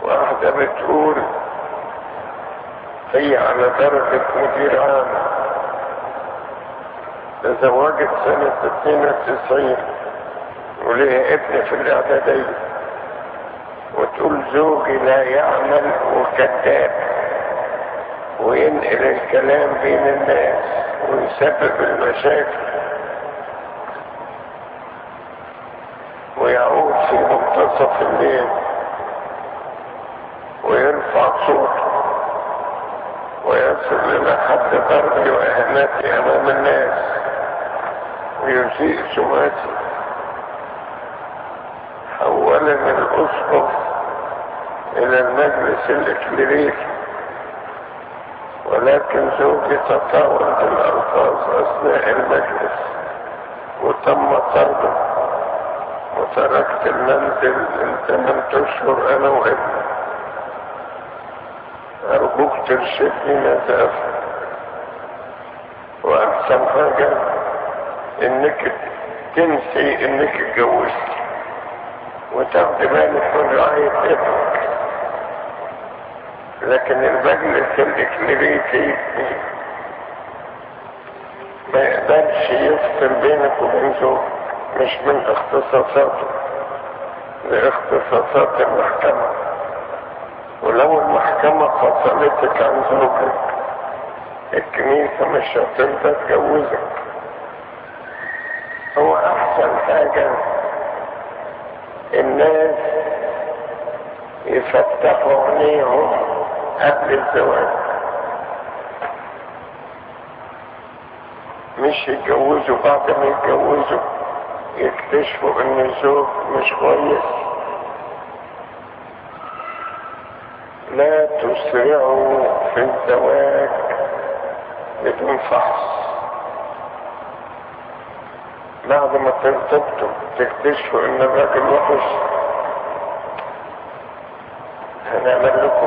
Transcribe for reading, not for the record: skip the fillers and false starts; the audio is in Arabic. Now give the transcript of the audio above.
واحدة بتقول هي على درجة مدير عام، تزوجت سنة 92 وليها ابن في الاعدادية، وتقول زوجي لا يعمل وكذاب وينقل الكلام بين الناس ويسبب المشاكل ويعود في منتصف الليل ويرفع صوته ويصل إلى حد ضربي وإهانتي أمام الناس ويسيء سمعتي. حولني الأسقف إلى المجلس الإكليريكي، ولكن زوجي تطاول بالألفاظ أثناء المجلس وتم طرده وتركت المنزل 8 أشهر أنا وابني. أرجوك ترشدني ماذا أفعل. وأحسن حاجة إنك تنسي إنك اتجوزت وتاخدي بالك من رعاية ابنك، لكن المجلس الإكليريكي ما يقدرش يفصل بينك وبين زوجك، مش من اختصاصاته، لاختصاصات المحكمة. ولو المحكمة فصلتك عن زوجك الكنيسة مش هتقدر تجوزك. هو أحسن حاجة الناس يفتحوا عينيهم قبل الزواج، مش يتجوزوا بعد ما يتجوزوا يكتشفوا ان الزوج مش كويس. لا تسرعوا في الزواج بدون فحص. بعد ما ترتبطوا تكتشفوا ان الراجل وحش، هنعمل لكم